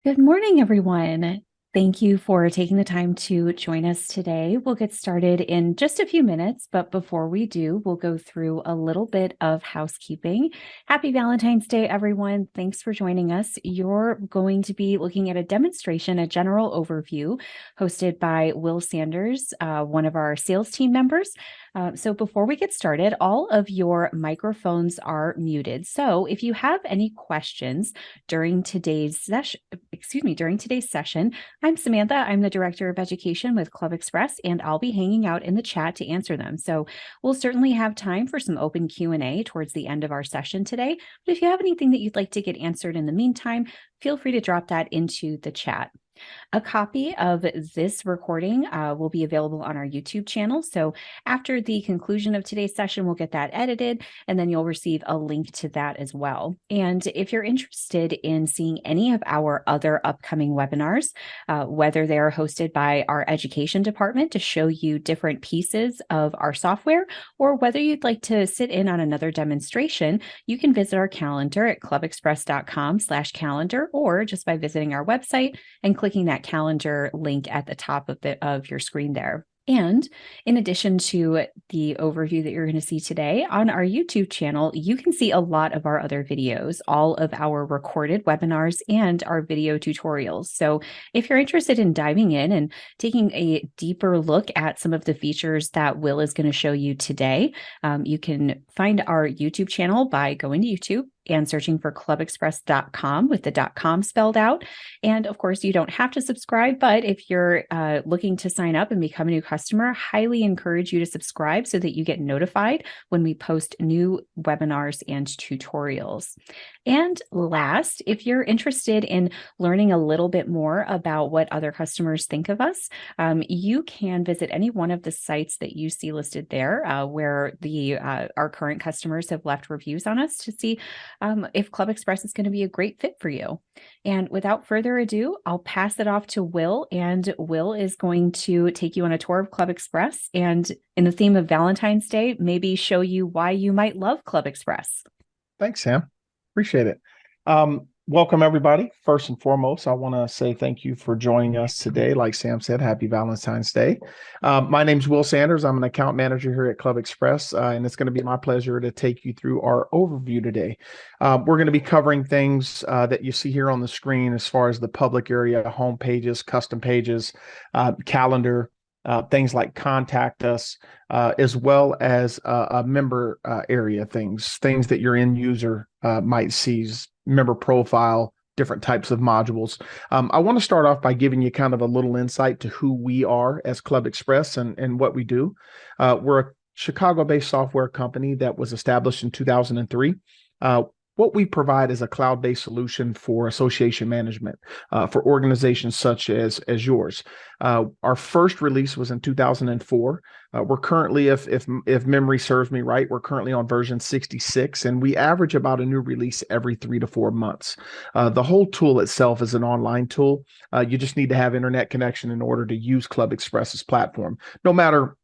Good morning, everyone. Thank you for taking the time to join us today. We'll get started in just a few minutes, but before we do, we'll go through a little bit of housekeeping. Happy Valentine's Day, everyone. Thanks for joining us. You're going to be looking at a demonstration, a general overview hosted by Will Sanders, one of our sales team members. So before we get started, all of your microphones are muted. So if you have any questions during today's session, I'm Samantha. I'm the Director of Education with ClubExpress, and I'll be hanging out in the chat to answer them. So we'll certainly have time for some open Q&A towards the end of our session today. But if you have anything that you'd like to get answered in the meantime, feel free to drop that into the chat. A copy of this recording will be available on our YouTube channel. So after the conclusion of today's session, we'll get that edited, and then you'll receive a link to that as well. And if you're interested in seeing any of our other upcoming webinars, whether they are hosted by our education department to show you different pieces of our software, or whether you'd like to sit in on another demonstration, you can visit our calendar at clubexpress.com/calendar, or just by visiting our website and clicking that calendar link at the top of your screen there. And in addition to the overview that you're going to see today on our YouTube channel, you can see a lot of our other videos, all of our recorded webinars and our video tutorials. So if you're interested in diving in and taking a deeper look at some of the features that Will is going to show you today, you can find our YouTube channel by going to YouTube and searching for clubexpress.com with the .com spelled out. And of course, you don't have to subscribe, but if you're looking to sign up and become a new customer, highly encourage you to subscribe so that you get notified when we post new webinars and tutorials. And last, if you're interested in learning a little bit more about what other customers think of us, you can visit any one of the sites that you see listed there where our current customers have left reviews on us to see if ClubExpress is going to be a great fit for you. And without further ado, I'll pass it off to Will, and Will is going to take you on a tour of ClubExpress and, in the theme of Valentine's Day, maybe show you why you might love ClubExpress. Thanks, Sam. Appreciate it. Welcome, everybody. First and foremost, I want to say thank you for joining us today. Like Sam said, happy Valentine's Day. My name's Will Sanders. I'm an account manager here at ClubExpress, and it's going to be my pleasure to take you through our overview today. We're going to be covering things that you see here on the screen as far as the public area, home pages, custom pages, calendar, things like contact us, as well as a member area things that your end user might see, member profile, different types of modules. I want to start off by giving you kind of a little insight to who we are as ClubExpress and what we do. We're a Chicago-based software company that was established in 2003. What we provide is a cloud-based solution for association management for organizations such as yours. Our first release was in 2004. We're currently, if memory serves me right, we're currently on version 66, and we average about a new release every 3 to 4 months. The whole tool itself is an online tool. You just need to have internet connection in order to use ClubExpress's platform, no matter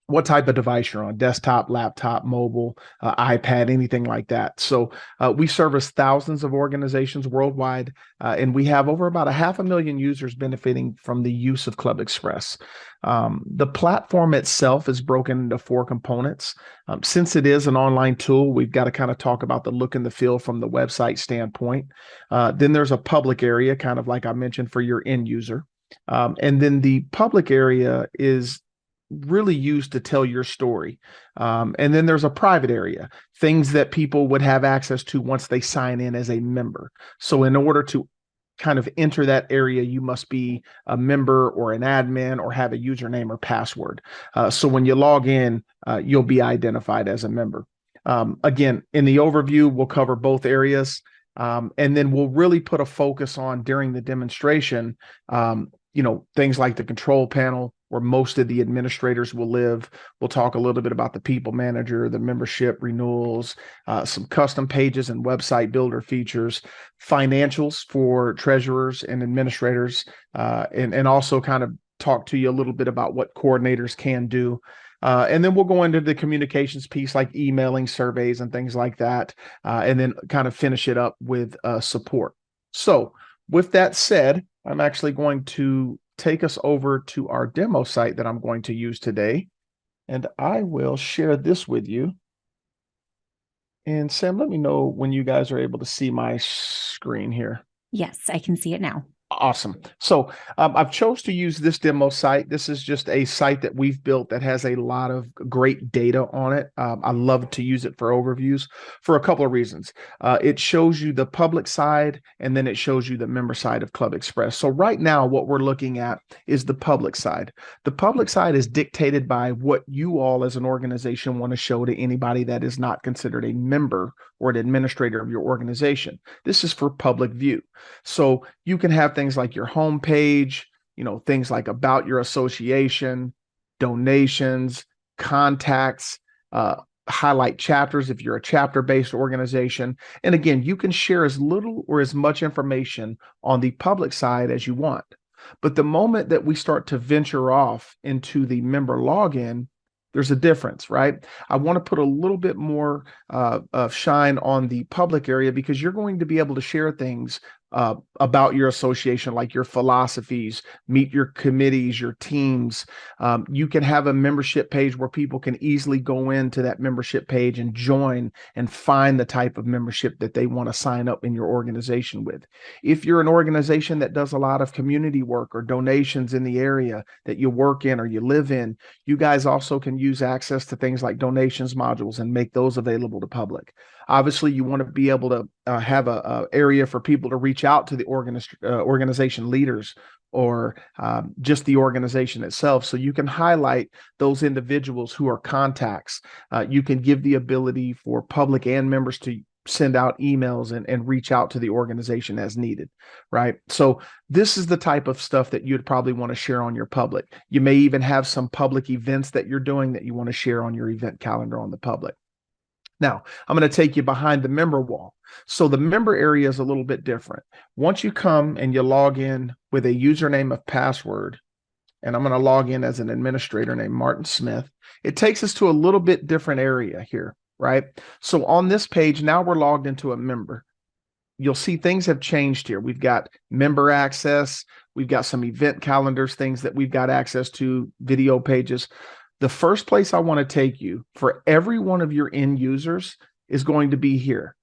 what type of device you're on: desktop, laptop, mobile, iPad, anything like that. So we service thousands of organizations worldwide, and we have over about 500,000 users benefiting from the use of ClubExpress. The platform itself is broken into 4 components. Since it is an online tool, we've got to kind of talk about the look and the feel from the website standpoint. Then there's a public area, kind of like I mentioned, for your end user. And then the public area is really used to tell your story. And then there's a private area, things that people would have access to once they sign in as a member. So in order to kind of enter that area, you must be a member or an admin or have a username or password. So when you log in, you'll be identified as a member. Again, in the overview, we'll cover both areas. And then we'll really put a focus on, during the demonstration, things like the control panel, where most of the administrators will live. We'll talk a little bit about the people manager, the membership renewals, some custom pages and website builder features, financials for treasurers and administrators, and also kind of talk to you a little bit about what coordinators can do. And then we'll go into the communications piece, like emailing, surveys, and things like that, and then kind of finish it up with support. So with that said, I'm actually going to take us over to our demo site that I'm going to use today, and I will share this with you. And Sam, let me know when you guys are able to see my screen here. Yes, I can see it now. Awesome. So I've chose to use this demo site. This is just a site that we've built that has a lot of great data on it. I love to use it for overviews for a couple of reasons. It shows you the public side, and then it shows you the member side of ClubExpress. So right now, what we're looking at is the public side. The public side is dictated by what you all as an organization want to show to anybody that is not considered a member or an administrator of your organization. This is for public view. So you can have things like your homepage, things like about your association, donations, contacts, highlight chapters if you're a chapter-based organization. And again, you can share as little or as much information on the public side as you want. But the moment that we start to venture off into the member login, there's a difference, right? I want to put a little bit more of shine on the public area, because you're going to be able to share things about your association, like your philosophies, meet your committees, your teams. You can have a membership page where people can easily go into that membership page and join and find the type of membership that they want to sign up in your organization with. If you're an organization that does a lot of community work or donations in the area that you work in or you live in, you guys also can use access to things like donations modules and make those available to public. Obviously, you want to be able to have a area for people to reach out to the organization leaders or just the organization itself. So you can highlight those individuals who are contacts. You can give the ability for public and members to send out emails and reach out to the organization as needed, right? So this is the type of stuff that you'd probably want to share on your public. You may even have some public events that you're doing that you want to share on your event calendar on the public. Now, I'm going to take you behind the member wall. So the member area is a little bit different. Once you come and you log in with a username of password, and I'm going to log in as an administrator named Martin Smith, it takes us to a little bit different area here, right? So on this page, now we're logged into a member. You'll see things have changed here. We've got member access. We've got some event calendars, things that we've got access to, video pages. The first place I want to take you for every one of your end users is going to be here.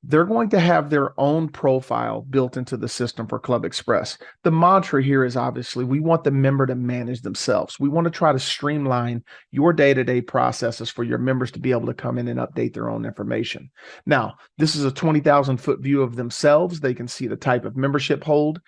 They're going to have their own profile built into the system for ClubExpress. The mantra here is obviously we want the member to manage themselves. We want to try to streamline your day-to-day processes for your members to be able to come in and update their own information. Now, this is a 20,000-foot view of themselves. They can see the type of membership hold,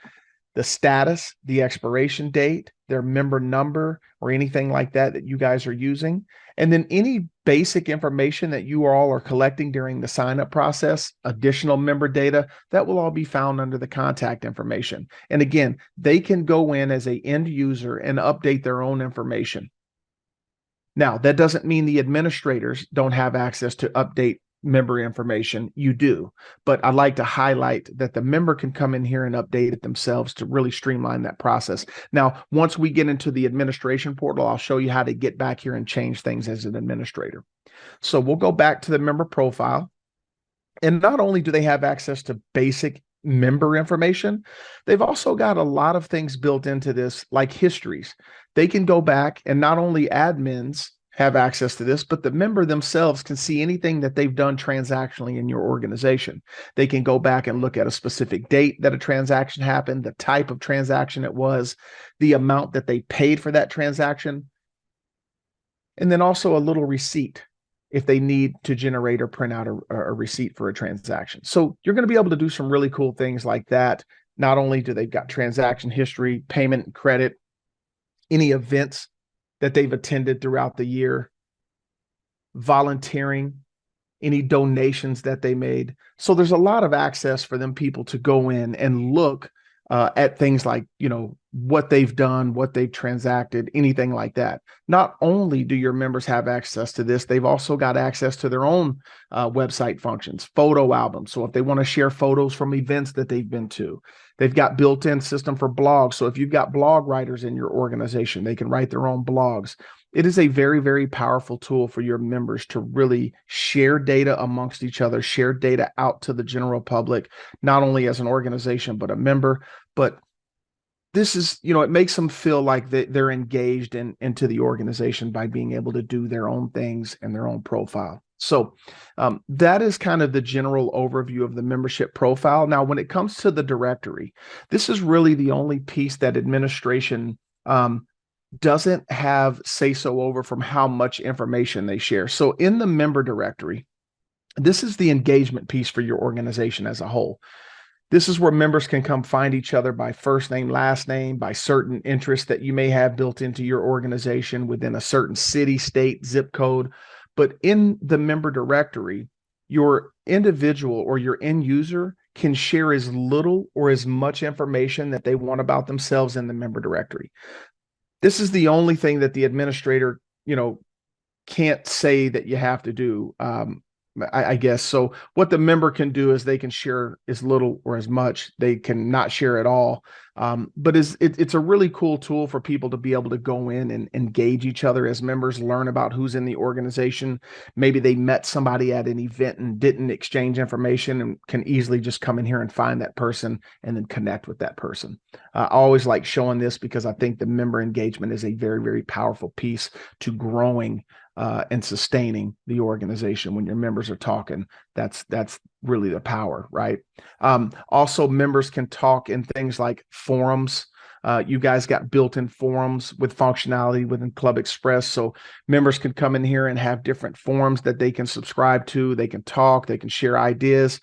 the status, the expiration date, their member number, or anything like that that you guys are using. And then any basic information that you all are collecting during the sign-up process, additional member data, that will all be found under the contact information. And again, they can go in as an end user and update their own information. Now, that doesn't mean the administrators don't have access to update member information. You do, but I'd like to highlight that the member can come in here and update it themselves to really streamline that process. Now, once we get into the administration portal, I'll show you how to get back here and change things as an administrator. So we'll go back to the member profile. And not only do they have access to basic member information, they've also got a lot of things built into this, like histories. They can go back, and not only admins have access to this, but the member themselves can see anything that they've done transactionally in your organization. They can go back and look at a specific date that a transaction happened, the type of transaction it was, the amount that they paid for that transaction, and then also a little receipt if they need to generate or print out a receipt for a transaction. So you're going to be able to do some really cool things like that. Not only do they've got transaction history, payment and credit, any events that they've attended throughout the year, volunteering, any donations that they made. So there's a lot of access for them people to go in and look at things like, what they've done, what they've transacted, anything like that. Not only do your members have access to this, they've also got access to their own website functions, photo albums. So if they want to share photos from events that they've been to, They've got built-in system for blogs. So if you've got blog writers in your organization, they can write their own blogs. It is a very, very powerful tool for your members to really share data amongst each other, share data out to the general public, not only as an organization, but a member. But this is, it makes them feel like they're engaged into the organization by being able to do their own things and their own profile. So that is kind of the general overview of the membership profile. Now, when it comes to the directory, this is really the only piece that administration doesn't have say-so over from how much information they share. So in the member directory, this is the engagement piece for your organization as a whole. This is where members can come find each other by first name, last name, by certain interests that you may have built into your organization within a certain city, state, zip code. But in the member directory, your individual or your end user can share as little or as much information that they want about themselves in the member directory. This is the only thing that the administrator, can't say that you have to do. I guess. So what the member can do is they can share as little or as much. They can not share at all. But it's a really cool tool for people to be able to go in and engage each other as members, learn about who's in the organization. Maybe they met somebody at an event and didn't exchange information and can easily just come in here and find that person and then connect with that person. I always like showing this because I think the member engagement is a very, very powerful piece to growing and sustaining the organization. When your members are talking, that's really the power, right? Also, members can talk in things like forums. You guys got built-in forums with functionality within ClubExpress. So members can come in here and have different forums that they can subscribe to. They can talk, they can share ideas.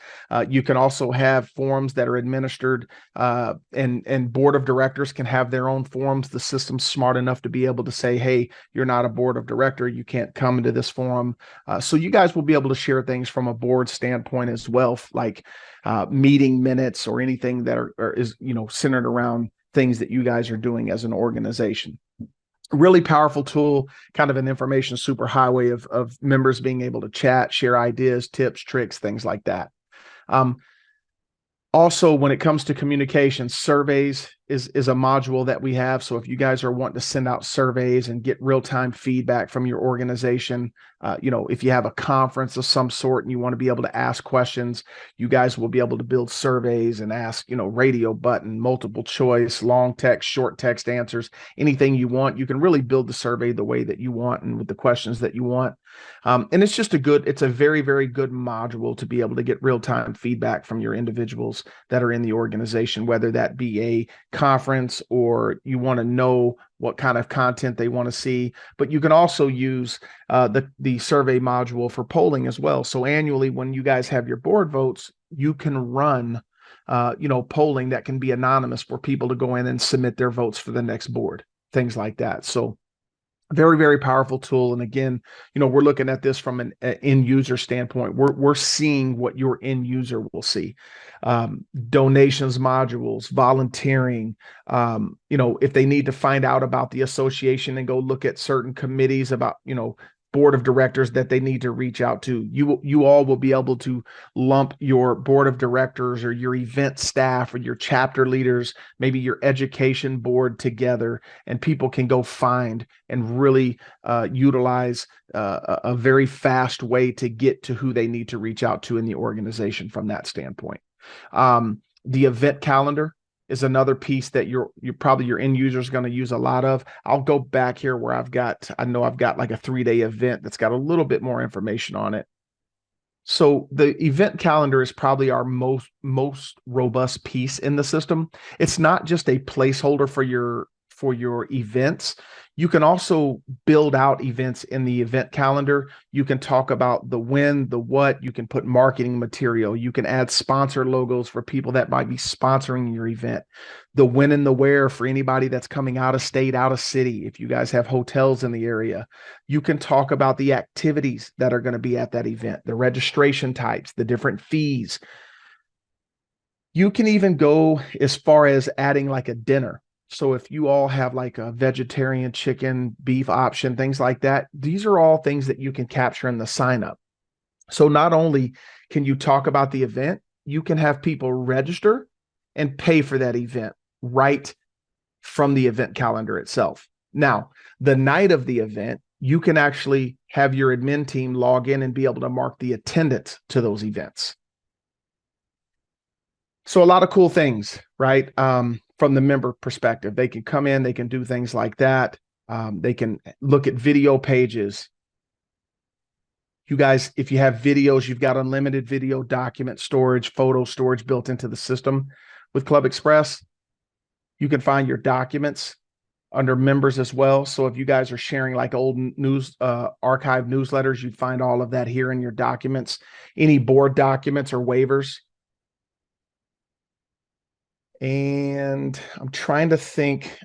You can also have forums that are administered and board of directors can have their own forums. The system's smart enough to be able to say, hey, you're not a board of director. You can't come into this forum. So you guys will be able to share things from a board standpoint as well, like meeting minutes or anything that is centered around things that you guys are doing as an organization. Really powerful tool, kind of an information superhighway of members being able to chat, share ideas, tips, tricks, things like that. Also, when it comes to communication, surveys is a module that we have. So if you guys are wanting to send out surveys and get real-time feedback from your organization, if you have a conference of some sort and you want to be able to ask questions, you guys will be able to build surveys and ask, radio button, multiple choice, long text, short text answers, anything you want. You can really build the survey the way that you want and with the questions that you want. And it's a very, very good module to be able to get real-time feedback from your individuals that are in the organization, whether that be a conference or you want to know what kind of content they want to see. But you can also use the survey module for polling as well. So annually, when you guys have your board votes, you can run polling that can be anonymous for people to go in and submit their votes for the next board, things like that. So very, very powerful tool. And again, we're looking at this from an end user standpoint. We're seeing what your end user will see. Donations modules, volunteering, if they need to find out about the association and go look at certain committees about, board of directors that they need to reach out to. You all will be able to lump your board of directors or your event staff or your chapter leaders, maybe your education board together, and people can go find and really utilize a very fast way to get to who they need to reach out to in the organization from that standpoint. The event calendar is another piece that your end user is going to use a lot of. I'll go back here where I've got like a 3-day event that's got a little bit more information on it. So the event calendar is probably our most robust piece in the system. It's not just a placeholder for your events. You can also build out events in the event calendar. You can talk about the when, the what. You can put marketing material. You can add sponsor logos for people that might be sponsoring your event. The when and the where for anybody that's coming out of state, out of city. If you guys have hotels in the area, you can talk about the activities that are going to be at that event, the registration types, the different fees. You can even go as far as adding like a dinner. So if you all have like a vegetarian chicken, beef option, things like that, these are all things that you can capture in the sign up. So not only can you talk about the event, you can have people register and pay for that event right from the event calendar itself. Now, the night of the event, you can actually have your admin team log in and be able to mark the attendance to those events. So a lot of cool things, right? From the member perspective, they can come in, they can do things like that. They can look at video pages. You guys, if you have videos, you've got unlimited video document storage, photo storage built into the system. With ClubExpress, you can find your documents under members as well. So if you guys are sharing like old news, archive newsletters, you'd find all of that here in your documents, any board documents or waivers. And I'm trying to think,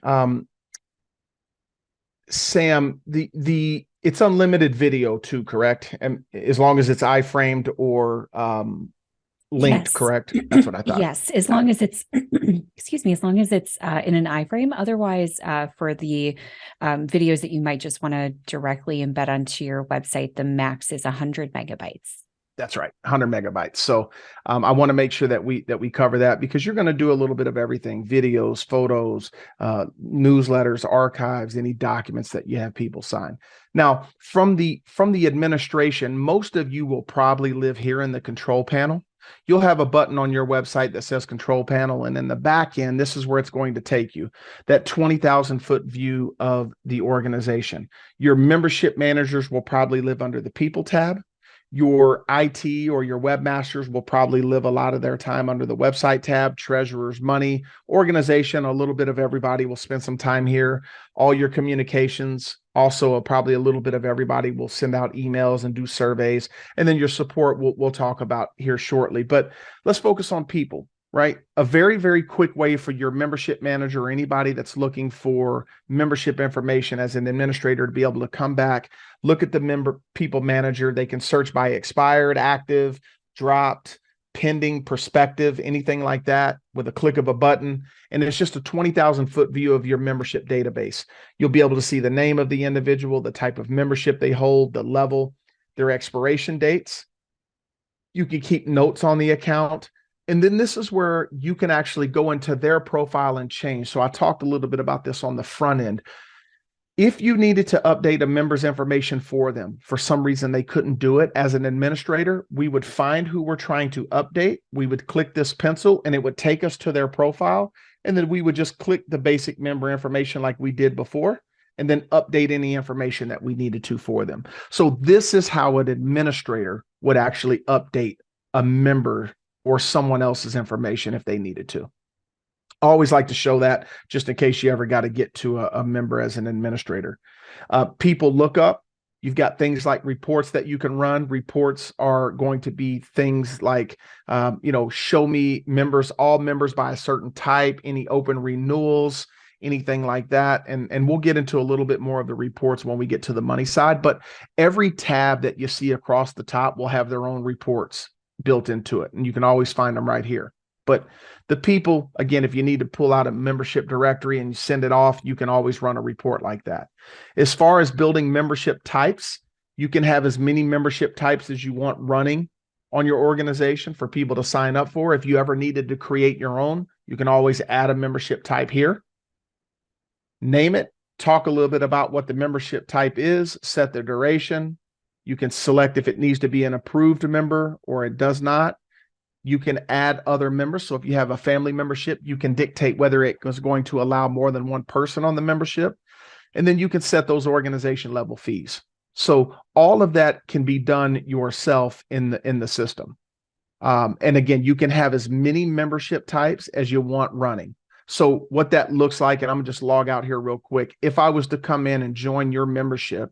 Sam, it's unlimited video too, correct? And as long as it's iframed or linked, Yes. correct? That's what I thought. Yes, as long as it's, excuse me, as long as it's in an iframe. Otherwise, for the videos that you might just want to directly embed onto your website, the max is 100 megabytes. That's right, 100 megabytes. So I want to make sure that we cover that, because you're going to do a little bit of everything: videos, photos, newsletters, archives, any documents that you have people sign. Now, from the administration, most of you will probably live here in the control panel. You'll have a button on your website that says control panel, and in the back end, this is where it's going to take you, that 20,000 foot view of the organization. Your membership managers will probably live under the people tab. Your IT or your webmasters will probably live a lot of their time under the website tab. Treasurers, money, organization, a little bit of everybody will spend some time here. All your communications, also probably a little bit of everybody will send out emails and do surveys. And then your support we'll talk about here shortly. But let's focus on people, right? A very, very quick way for your membership manager or anybody that's looking for membership information as an administrator to be able to come back, look at the people manager. They can search by expired, active, dropped, pending, prospective, anything like that with a click of a button. And it's just a 20,000 foot view of your membership database. You'll be able to see the name of the individual, the type of membership they hold, the level, their expiration dates. You can keep notes on the account. And then this is where you can actually go into their profile and change. So I talked a little bit about this on the front end. If you needed to update a member's information for them, for some reason they couldn't do it as an administrator, we would find who we're trying to update. We would click this pencil and it would take us to their profile. And then we would just click the basic member information like we did before, and then update any information that we needed to for them. So this is how an administrator would actually update a member or someone else's information if they needed to. I always like to show that just in case you ever got to get to a member as an administrator. People lookup, you've got things like reports that you can run. Reports are going to be things like, show me members, all members by a certain type, any open renewals, anything like that. And we'll get into a little bit more of the reports when we get to the money side. But every tab that you see across the top will have their own reports built into it. And you can always find them right here. But the people, again, if you need to pull out a membership directory and you send it off, you can always run a report like that. As far as building membership types, you can have as many membership types as you want running on your organization for people to sign up for. If you ever needed to create your own, you can always add a membership type here. Name it, talk a little bit about what the membership type is, set the duration. You can select if it needs to be an approved member or it does not. You can add other members. So if you have a family membership, you can dictate whether it is going to allow more than one person on the membership. And then you can set those organization level fees. So all of that can be done yourself in the system. And again, you can have as many membership types as you want running. So what that looks like, and I'm gonna just log out here real quick. If I was to come in and join your membership,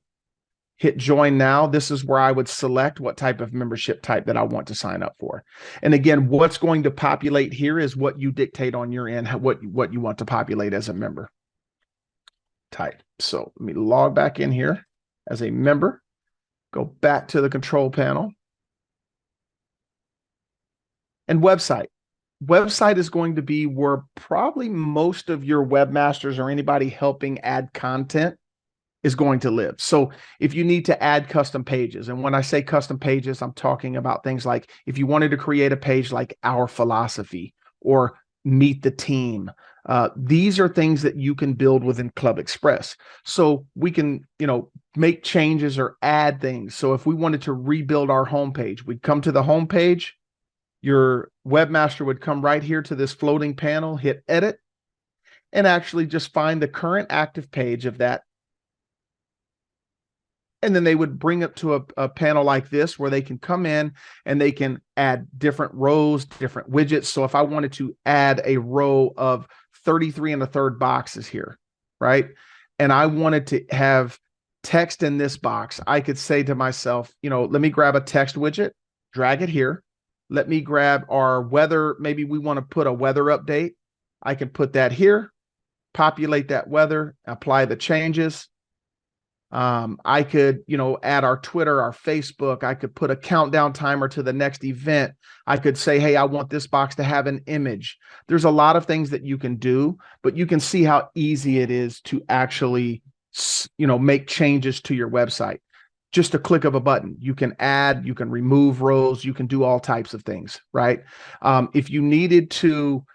hit join now, this is where I would select what type of membership type that I want to sign up for. And again, what's going to populate here is what you dictate on your end, what you want to populate as a member type. So let me log back in here as a member, go back to the control panel. And website. Website is going to be where probably most of your webmasters or anybody helping add content is going to live. So if you need to add custom pages, and when I say custom pages, I'm talking about things like if you wanted to create a page like Our Philosophy or meet the team. These are things that you can build within ClubExpress. So we can, make changes or add things. So if we wanted to rebuild our homepage, we'd come to the homepage. Your webmaster would come right here to this floating panel, hit edit, and actually just find the current active page of that. And then they would bring it to a panel like this where they can come in and they can add different rows, different widgets. So if I wanted to add a row of 33 and a third boxes here, right? And I wanted to have text in this box, I could say to myself, let me grab a text widget, drag it here. Let me grab our weather. Maybe we want to put a weather update. I can put that here, populate that weather, apply the changes. I could, add our Twitter, our Facebook. I could put a countdown timer to the next event. I could say, hey, I want this box to have an image. There's a lot of things that you can do, but you can see how easy it is to actually, make changes to your website. Just a click of a button. You can add, you can remove rows, you can do all types of things, right? If you needed to,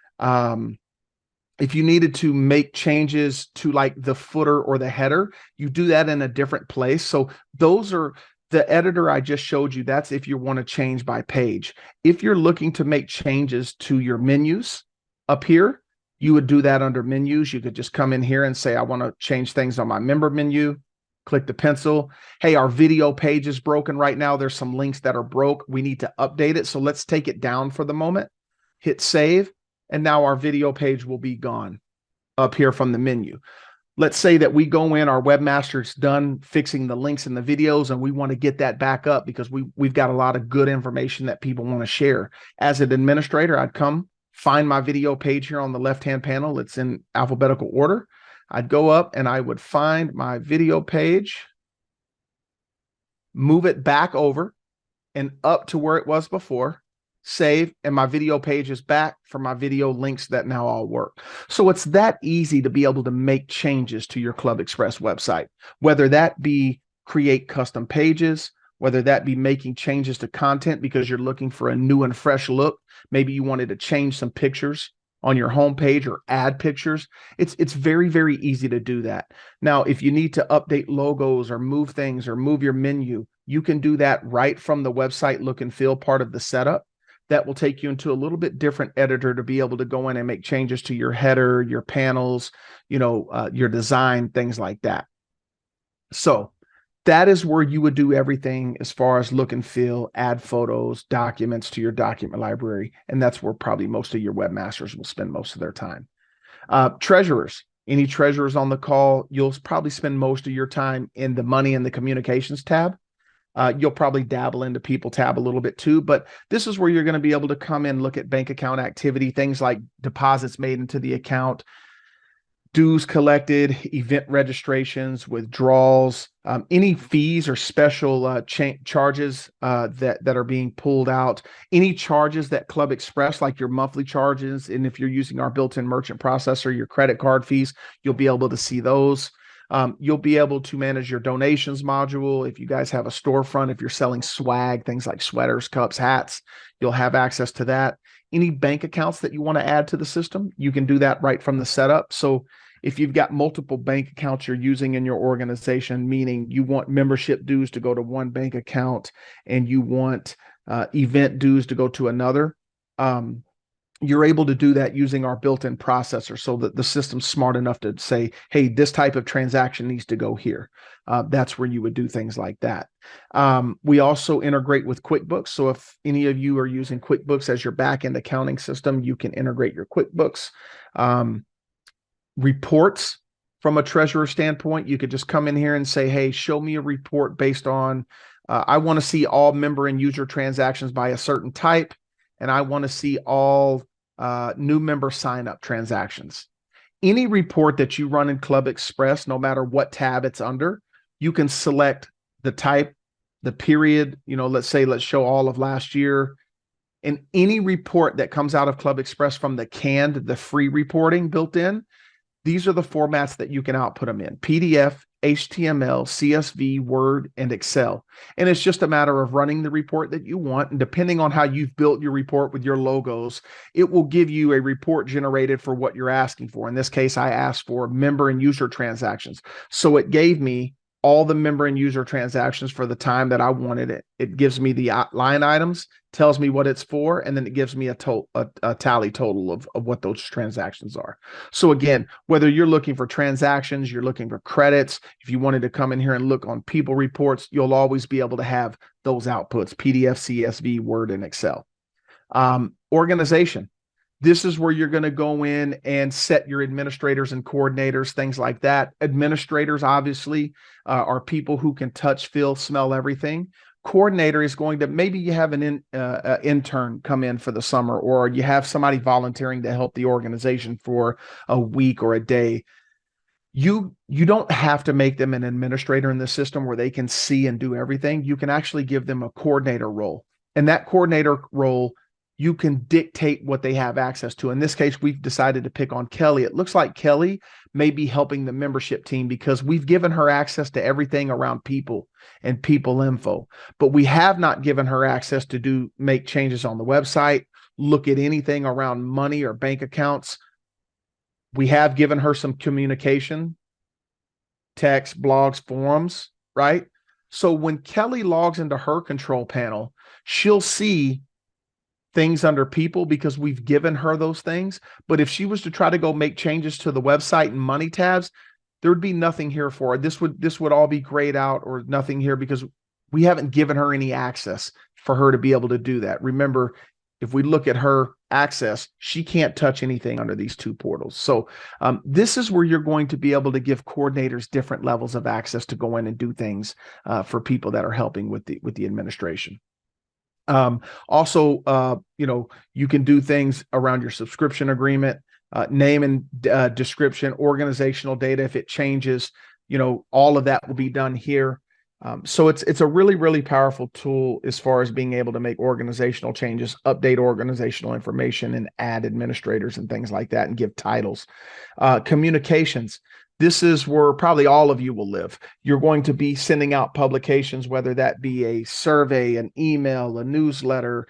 make changes to like the footer or the header, you do that in a different place. So those are the editor I just showed you. That's if you want to change by page. If you're looking to make changes to your menus up here, you would do that under menus. You could just come in here and say, I want to change things on my member menu. Click the pencil. Hey, our video page is broken right now. There's some links that are broke. We need to update it. So let's take it down for the moment. Hit save. And now our video page will be gone up here from the menu. Let's say that we go in, our webmaster's done fixing the links in the videos, and we want to get that back up because we've got a lot of good information that people want to share. As an administrator, I'd come find my video page here on the left-hand panel. It's in alphabetical order. I'd go up and I would find my video page, move it back over and up to where it was before, save, and my video page is back for my video links that now all work. So it's that easy to be able to make changes to your ClubExpress website, whether that be create custom pages, whether that be making changes to content because you're looking for a new and fresh look. Maybe you wanted to change some pictures on your homepage or add pictures. It's very, very easy to do that. Now, if you need to update logos or move things or move your menu, you can do that right from the website look and feel part of the setup. That will take you into a little bit different editor to be able to go in and make changes to your header, your panels, your design, things like that. So that is where you would do everything as far as look and feel, add photos, documents to your document library. And that's where probably most of your webmasters will spend most of their time. Treasurers, any treasurers on the call, you'll probably spend most of your time in the money and the communications tab. You'll probably dabble into people tab a little bit too, but this is where you're going to be able to come in, look at bank account activity, things like deposits made into the account, dues collected, event registrations, withdrawals, any fees or special charges that are being pulled out, any charges that ClubExpress, like your monthly charges, and if you're using our built-in merchant processor, your credit card fees, you'll be able to see those. You'll be able to manage your donations module. If you guys have a storefront, if you're selling swag, things like sweaters, cups, hats, you'll have access to that. Any bank accounts that you want to add to the system, you can do that right from the setup. So if you've got multiple bank accounts you're using in your organization, meaning you want membership dues to go to one bank account and you want event dues to go to another, you're able to do that using our built-in processor so that the system's smart enough to say, hey, this type of transaction needs to go here. That's where you would do things like that. We also integrate with QuickBooks. So if any of you are using QuickBooks as your back-end accounting system, you can integrate your QuickBooks. Reports from a treasurer standpoint, you could just come in here and say, hey, show me a report based on, I want to see all member and user transactions by a certain type, and I want to see all new member sign-up transactions. Any report that you run in ClubExpress, no matter what tab it's under, you can select the type, the period, let's show all of last year. And any report that comes out of ClubExpress from the canned, the free reporting built in, these are the formats that you can output them in: PDF, HTML, CSV, Word, and Excel. And it's just a matter of running the report that you want. And depending on how you've built your report with your logos, it will give you a report generated for what you're asking for. In this case, I asked for member and user transactions. So it gave me all the member and user transactions for the time that I wanted it. It gives me the line items, tells me what it's for, and then it gives me a tally total of what those transactions are. So again, whether you're looking for transactions, you're looking for credits, if you wanted to come in here and look on people reports, you'll always be able to have those outputs: PDF, CSV, Word, and Excel. Organization. This is where you're going to go in and set your administrators and coordinators, things like that. Administrators, obviously, are people who can touch, feel, smell everything. Coordinator is going to, maybe you have an intern come in for the summer, or you have somebody volunteering to help the organization for a week or a day. You don't have to make them an administrator in the system where they can see and do everything. You can actually give them a coordinator role. And that coordinator role, you can dictate what they have access to. In this case, we've decided to pick on Kelly. It looks like Kelly may be helping the membership team because we've given her access to everything around people and people info, but we have not given her access to make changes on the website, look at anything around money or bank accounts. We have given her some communication, text, blogs, forums, right? So when Kelly logs into her control panel, she'll see things under people because we've given her those things. But if she was to try to go make changes to the website and money tabs, there would be nothing here for her. This would all be grayed out or nothing here because we haven't given her any access for her to be able to do that. Remember, if we look at her access, she can't touch anything under these two portals. So this is where you're going to be able to give coordinators different levels of access to go in and do things for people that are helping with the administration. Also, you can do things around your subscription agreement, name and description, organizational data. If it changes, all of that will be done here. So it's a really, really powerful tool as far as being able to make organizational changes, update organizational information, and add administrators and things like that, and give titles. Communications. This is where probably all of you will live. You're going to be sending out publications, whether that be a survey, an email, a newsletter,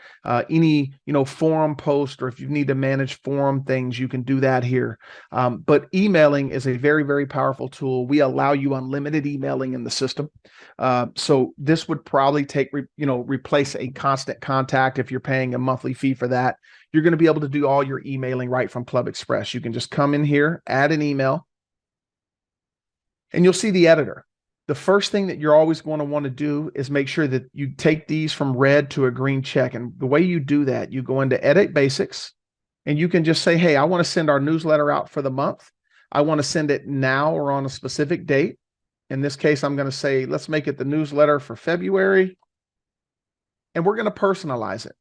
any forum post, or if you need to manage forum things, you can do that here. But emailing is a very, very powerful tool. We allow you unlimited emailing in the system. So this would probably replace a constant contact. If you're paying a monthly fee for that, you're going to be able to do all your emailing right from ClubExpress. You can just come in here, add an email, and you'll see the editor. The first thing that you're always going to want to do is make sure that you take these from red to a green check. And the way you do that, you go into Edit Basics, and you can just say, hey, I want to send our newsletter out for the month. I want to send it now or on a specific date. In this case, I'm going to say, let's make it the newsletter for February. And we're going to personalize it.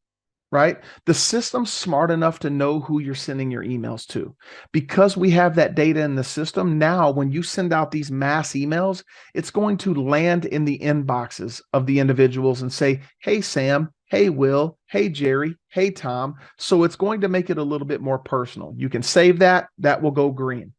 Right? The system's smart enough to know who you're sending your emails to. Because we have that data in the system, now when you send out these mass emails, it's going to land in the inboxes of the individuals and say, hey, Sam, hey, Will, hey, Jerry, hey, Tom. So it's going to make it a little bit more personal. You can save that. That will go green.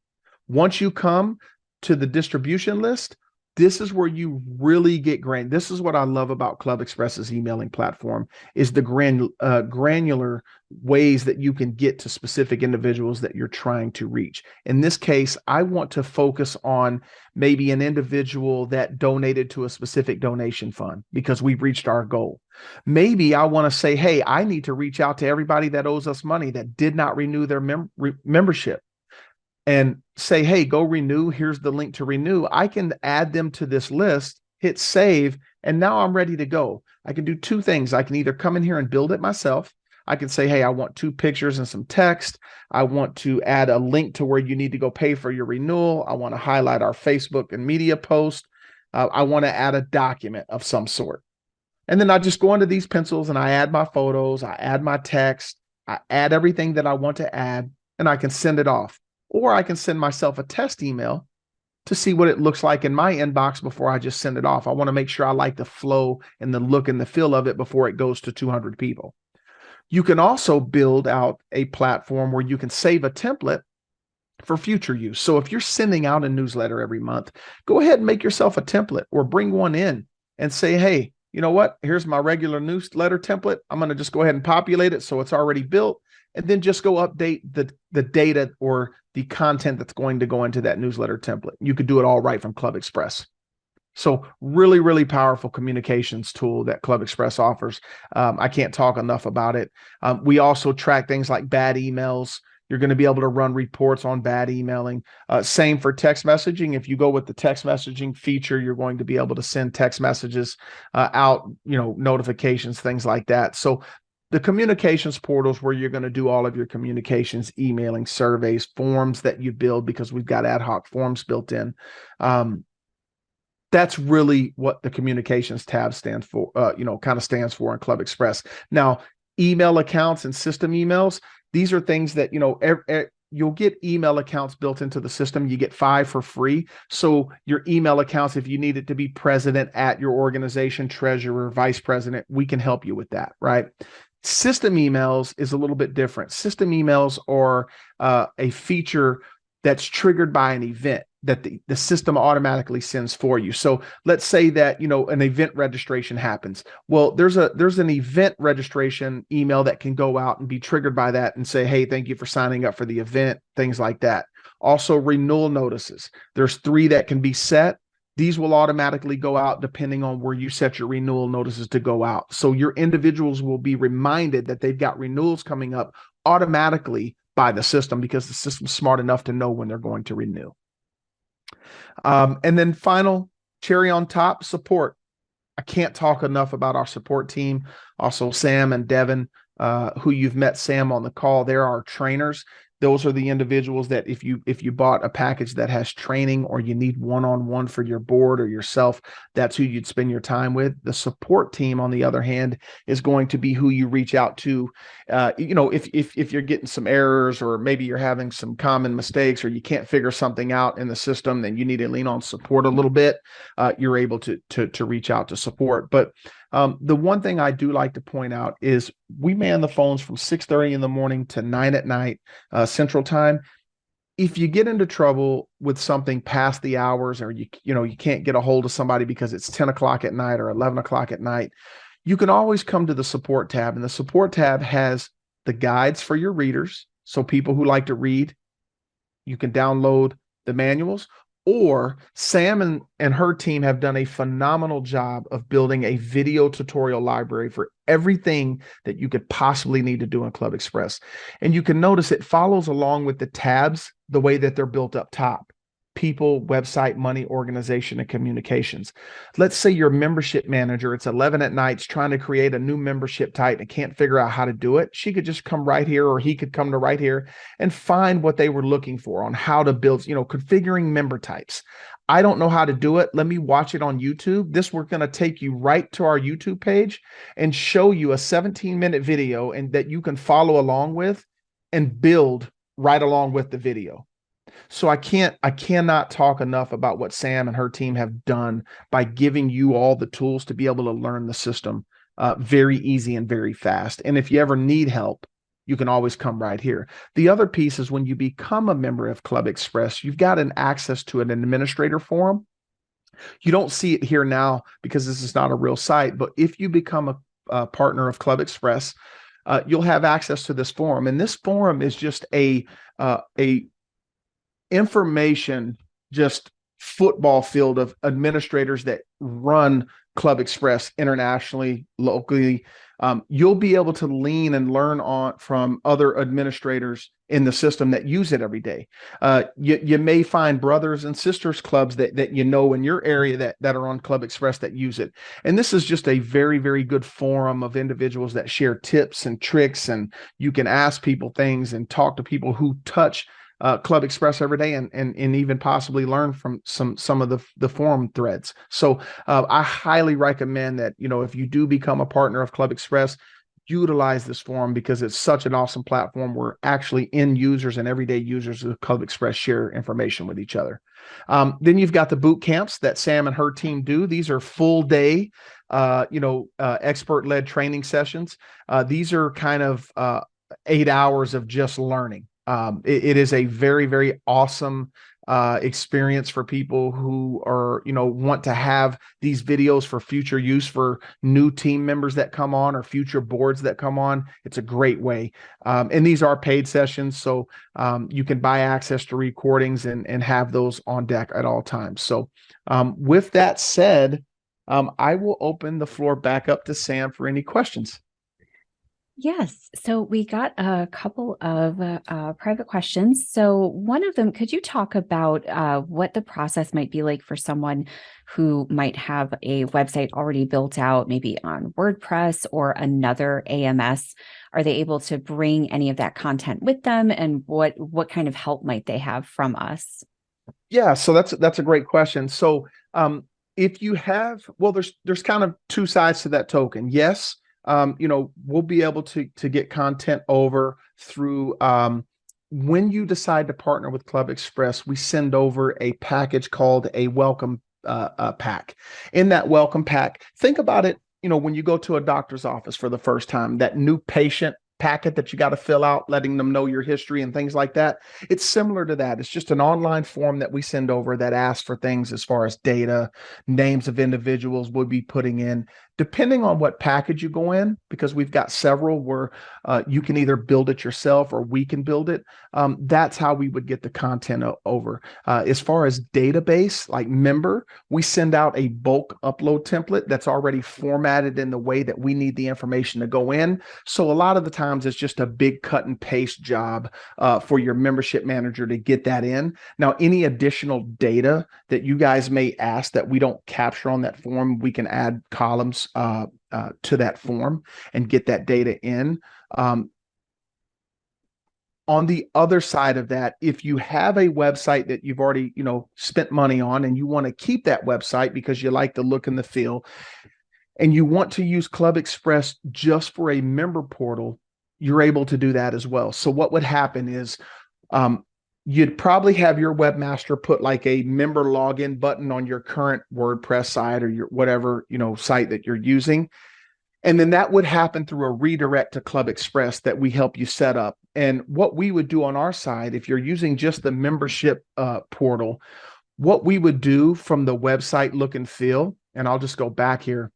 Once you come to the distribution list, this is where you really get granular. This is what I love about ClubExpress's emailing platform, is the granular ways that you can get to specific individuals that you're trying to reach. In this case, I want to focus on maybe an individual that donated to a specific donation fund because we've reached our goal. Maybe I want to say, hey, I need to reach out to everybody that owes us money that did not renew their membership, and say, hey, go renew. Here's the link to renew. I can add them to this list, hit save, and now I'm ready to go. I can do two things. I can either come in here and build it myself. I can say, hey, I want 2 pictures and some text. I want to add a link to where you need to go pay for your renewal. I want to highlight our Facebook and media post. I want to add a document of some sort. And then I just go into these pencils and I add my photos, I add my text, I add everything that I want to add, and I can send it off. Or I can send myself a test email to see what it looks like in my inbox before I just send it off. I want to make sure I like the flow and the look and the feel of it before it goes to 200 people. You can also build out a platform where you can save a template for future use. So if you're sending out a newsletter every month, go ahead and make yourself a template or bring one in and say, hey, you know what? Here's my regular newsletter template. I'm going to just go ahead and populate it so it's already built, and then just go update the data or the content that's going to go into that newsletter template. You could do it all right from ClubExpress. So really, really powerful communications tool that ClubExpress offers. I can't talk enough about it. We also track things like bad emails. You're going to be able to run reports on bad emailing. Same for text messaging. If you go with the text messaging feature, you're going to be able to send text messages out, notifications, things like that. So the communications portals where you're going to do all of your communications, emailing, surveys, forms that you build, because we've got ad hoc forms built in. That's really what the communications tab stands for, kind of stands for in ClubExpress. Now, email accounts and system emails, these are things that, you'll get email accounts built into the system. You get 5 for free. So your email accounts, if you need it to be president at your organization, treasurer, vice president, we can help you with that, right? System emails is a little bit different. System emails are a feature that's triggered by an event that the system automatically sends for you. So let's say that, an event registration happens. Well, there's an event registration email that can go out and be triggered by that and say, hey, thank you for signing up for the event, things like that. Also, renewal notices. There's 3 that can be set. These will automatically go out depending on where you set your renewal notices to go out. So your individuals will be reminded that they've got renewals coming up automatically by the system, because the system's smart enough to know when they're going to renew. And then final cherry on top, support. I can't talk enough about our support team. Also, Sam and Devin, who you've met Sam on the call, they're our trainers. Those are the individuals that if you bought a package that has training, or you need one-on-one for your board or yourself, that's who you'd spend your time with. The support team, on the other hand, is going to be who you reach out to. If you're getting some errors, or maybe you're having some common mistakes, or you can't figure something out in the system, then you need to lean on support a little bit. You're able to reach out to support. But the one thing I do like to point out is we man the phones from 6:30 in the morning to 9 at night, Central Time. If you get into trouble with something past the hours, or you can't get a hold of somebody because it's 10 o'clock at night or 11 o'clock at night, you can always come to the support tab. And the support tab has the guides for your readers. So people who like to read, you can download the manuals. Or Sam and her team have done a phenomenal job of building a video tutorial library for everything that you could possibly need to do in ClubExpress. And you can notice it follows along with the tabs the way that they're built up top: people, website, money, organization, and communications. Let's say your membership manager, it's 11 at night, is trying to create a new membership type and can't figure out how to do it. She could just come right here, or he could come to right here and find what they were looking for on how to build, configuring member types. I don't know how to do it. Let me watch it on YouTube. We're going to take you right to our YouTube page and show you a 17-minute video, and that you can follow along with and build right along with the video. So I cannot talk enough about what Sam and her team have done by giving you all the tools to be able to learn the system very easy and very fast. And if you ever need help, you can always come right here. The other piece is, when you become a member of ClubExpress, you've got an access to an administrator forum. You don't see it here now because this is not a real site, but if you become a partner of ClubExpress, you'll have access to this forum. And this forum is just a information, just football field of administrators that run ClubExpress internationally, locally. You'll be able to lean and learn from other administrators in the system that use it every day. You may find brothers and sisters clubs that in your area that are on ClubExpress that use it. And this is just a very, very good forum of individuals that share tips and tricks, and you can ask people things and talk to people who touch ClubExpress every day, and even possibly learn from some of the forum threads. So I highly recommend that, if you do become a partner of ClubExpress, utilize this forum, because it's such an awesome platform where actually end users and everyday users of ClubExpress share information with each other. Then you've got the boot camps that Sam and her team do. These are full day, expert-led training sessions. These are kind of 8 hours of just learning. It is a very, very awesome experience for people who are, want to have these videos for future use for new team members that come on or future boards that come on. It's a great way. And these are paid sessions, so you can buy access to recordings and have those on deck at all times. So with that said, I will open the floor back up to Sam for any questions. Yes. So we got a couple of private questions. So one of them, could you talk about what the process might be like for someone who might have a website already built out, maybe on WordPress or another AMS? Are they able to bring any of that content with them, and what kind of help might they have from us? Yeah, so that's a great question. So if you have, well, there's kind of two sides to that token. Yes, we'll be able to get content over through when you decide to partner with ClubExpress, we send over a package called a welcome pack. In that welcome pack, think about it, when you go to a doctor's office for the first time, that new patient packet that you got to fill out, letting them know your history and things like that. It's similar to that. It's just an online form that we send over that asks for things as far as data, names of individuals we'll be putting in, depending on what package you go in, because we've got several where you can either build it yourself or we can build it. That's how we would get the content over. As far as database, like member, we send out a bulk upload template that's already formatted in the way that we need the information to go in. So a lot of the times it's just a big cut and paste job for your membership manager to get that in. Now, any additional data that you guys may ask that we don't capture on that form, we can add columns to that form and get that data in. On the other side of that, if you have a website that you've already, spent money on and you want to keep that website because you like the look and the feel, and you want to use ClubExpress just for a member portal, you're able to do that as well. So what would happen is you'd probably have your webmaster put like a member login button on your current WordPress site or your whatever, site that you're using. And then that would happen through a redirect to ClubExpress that we help you set up. And what we would do on our side, if you're using just the membership portal, what we would do from the website look and feel, and I'll just go back here,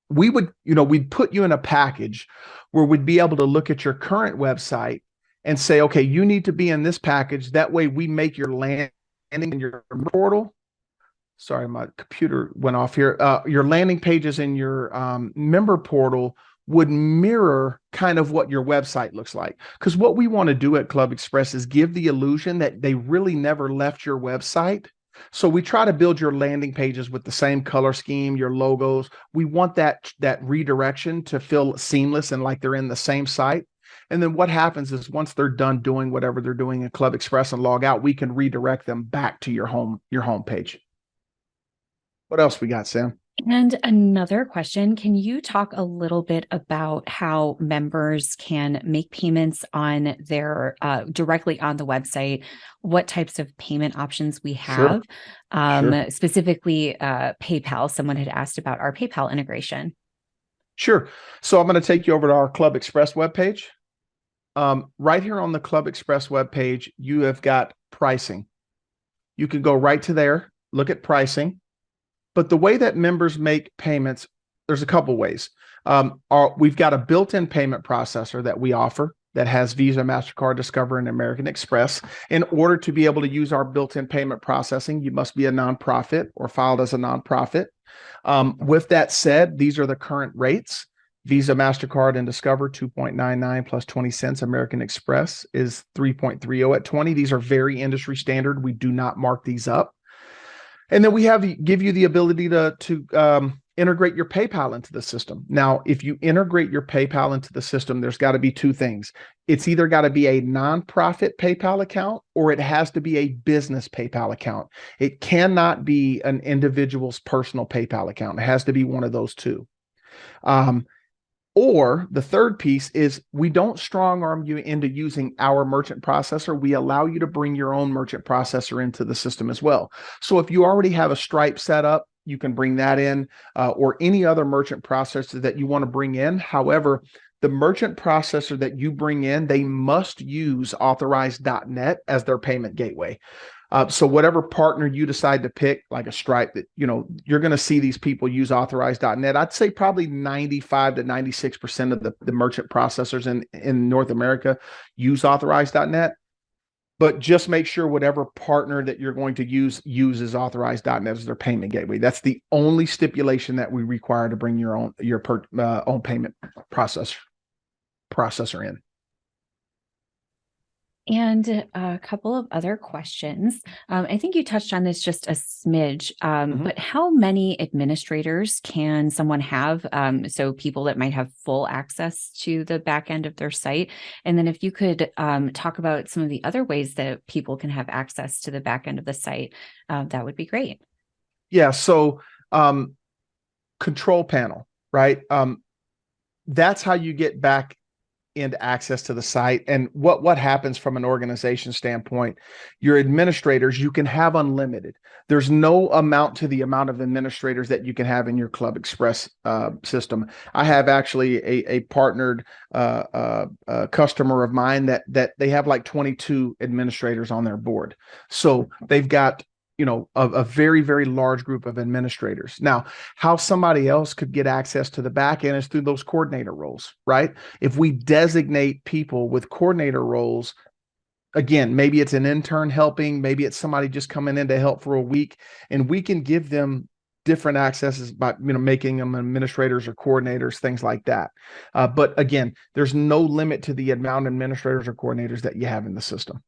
we would, we'd put you in a package where we'd be able to look at your current website and say, okay, you need to be in this package. That way we make your landing in your portal. Sorry, my computer went off here. Your landing pages in your member portal would mirror kind of what your website looks like. Because what we want to do at ClubExpress is give the illusion that they really never left your website. So we try to build your landing pages with the same color scheme, your logos. We want that redirection to feel seamless and like they're in the same site. And then what happens is once they're done doing whatever they're doing in ClubExpress and log out, we can redirect them back to your home page. What else we got, Sam? And another question, can you talk a little bit about how members can make payments on their directly on the website, what types of payment options we have, Sure. specifically PayPal? Someone had asked about our PayPal integration. Sure. So I'm going to take you over to our ClubExpress webpage. Right here on the ClubExpress webpage, you have got pricing. You can go right to there, look at pricing. But the way that members make payments, there's a couple ways. We've got a built-in payment processor that we offer that has Visa, MasterCard, Discover, and American Express. In order to be able to use our built-in payment processing, you must be a nonprofit or filed as a nonprofit. With that said, these are the current rates. Visa, MasterCard, and Discover, 2.99 plus 20 cents. American Express is 3.30 at 20. These are very industry standard. We do not mark these up. And then we give you the ability to integrate your PayPal into the system. Now, if you integrate your PayPal into the system, there's got to be two things. It's either got to be a nonprofit PayPal account or it has to be a business PayPal account. It cannot be an individual's personal PayPal account. It has to be one of those two. Or the third piece is we don't strong arm you into using our merchant processor. We allow you to bring your own merchant processor into the system as well. So if you already have a Stripe set up, you can bring that in or any other merchant processor that you want to bring in. However, the merchant processor that you bring in, they must use authorized.net as their payment gateway. So whatever partner you decide to pick, like a Stripe, that you're going to see these people use authorized.net. I'd say probably 95 to 96% of the merchant processors in North America use authorized.net. But just make sure whatever partner that you're going to use uses authorized.net as their payment gateway. That's the only stipulation that we require to bring your own own payment processor in. And a couple of other questions. I think you touched on this just a smidge, but how many administrators can someone have? So people that might have full access to the back end of their site. And then if you could talk about some of the other ways that people can have access to the back end of the site, that would be great. Yeah. So control panel, right? That's how you get back into access to the site. And what happens from an organization standpoint, your administrators, you can have unlimited. There's no amount to the amount of administrators that you can have in your ClubExpress system. I have actually a partnered customer of mine that they have like 22 administrators on their board. So they've got a very, very large group of administrators. Now, how somebody else could get access to the back end is through those coordinator roles, right? If we designate people with coordinator roles, again, maybe it's an intern helping, maybe it's somebody just coming in to help for a week, and we can give them different accesses by making them administrators or coordinators, things like that. But again, there's no limit to the amount of administrators or coordinators that you have in the system.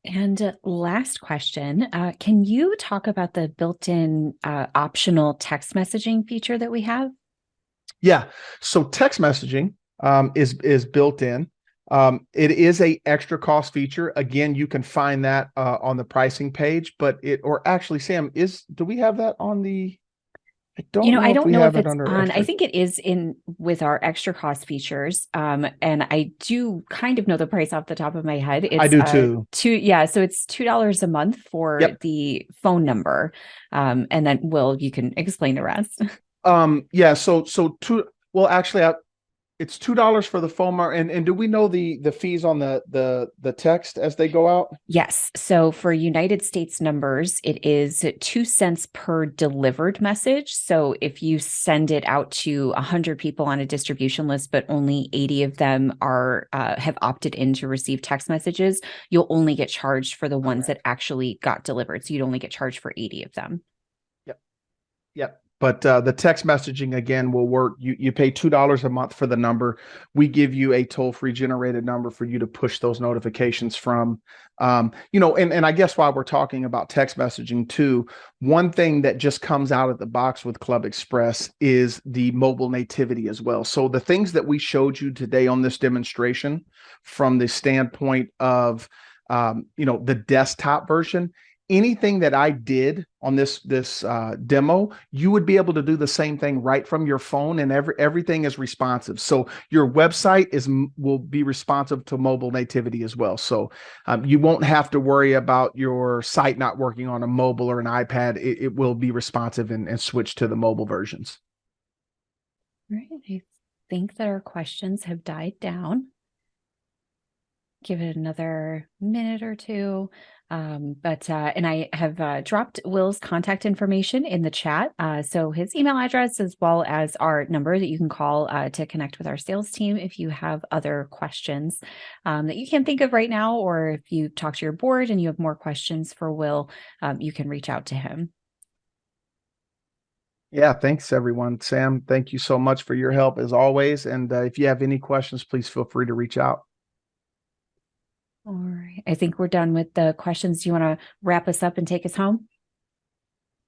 And last question, can you talk about the built-in optional text messaging feature that we have? Yeah, so text messaging is built in. It is a extra cost feature. Again, you can find that on the pricing page, or actually, Sam, do we have that on the? I don't know. I don't know if it's on. I think it is in with our extra cost features. And I do kind of know the price off the top of my head. I do too. So it's $2 a month for the phone number. And then you can explain the rest. Yeah. So well, actually, it's $2 for the phone number. And do we know the fees on the text as they go out? Yes. So for United States numbers, it is 2 cents per delivered message. So if you send it out to 100 people on a distribution list, but only 80 of them have opted in to receive text messages, you'll only get charged for the ones that actually got delivered. So you'd only get charged for 80 of them. Yep. But the text messaging, again, will work. You pay $2 a month for the number. We give you a toll-free generated number for you to push those notifications from. And I guess while we're talking about text messaging too, one thing that just comes out of the box with ClubExpress is the mobile nativity as well. So the things that we showed you today on this demonstration from the standpoint of, the desktop version, anything that I did on this demo, you would be able to do the same thing right from your phone, and everything is responsive. So your website will be responsive to mobile nativity as well. So you won't have to worry about your site not working on a mobile or an iPad. It will be responsive and switch to the mobile versions. All right. I think that our questions have died down. Give it another minute or two. And I have dropped Will's contact information in the chat. So his email address, as well as our number that you can call to connect with our sales team if you have other questions that you can't think of right now, or if you talk to your board and you have more questions for Will, you can reach out to him. Yeah, thanks everyone. Sam, thank you so much for your help as always. And if you have any questions, please feel free to reach out. All right. I think we're done with the questions. Do you want to wrap us up and take us home?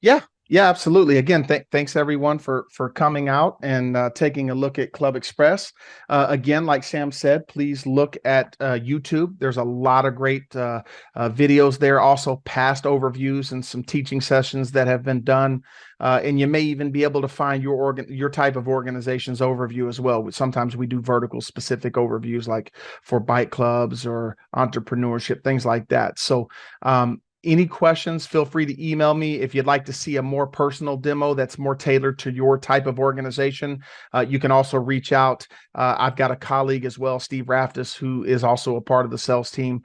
Yeah, absolutely. Again, thanks everyone for coming out and taking a look at ClubExpress. Again, like Sam said, please look at YouTube. There's a lot of great videos there, also past overviews and some teaching sessions that have been done. And you may even be able to find your type of organization's overview as well. Sometimes we do vertical specific overviews, like for bike clubs or entrepreneurship, things like that. So Any questions, feel free to email me. If you'd like to see a more personal demo that's more tailored to your type of organization, you can also reach out. I've got a colleague as well, Steve Raftis, who is also a part of the sales team.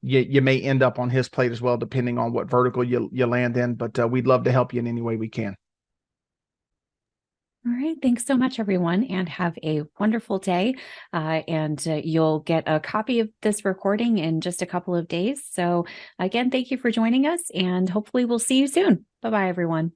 You may end up on his plate as well, depending on what vertical you land in, but we'd love to help you in any way we can. All right. Thanks so much, everyone, and have a wonderful day. You'll get a copy of this recording in just a couple of days. So again, thank you for joining us, and hopefully we'll see you soon. Bye-bye, everyone.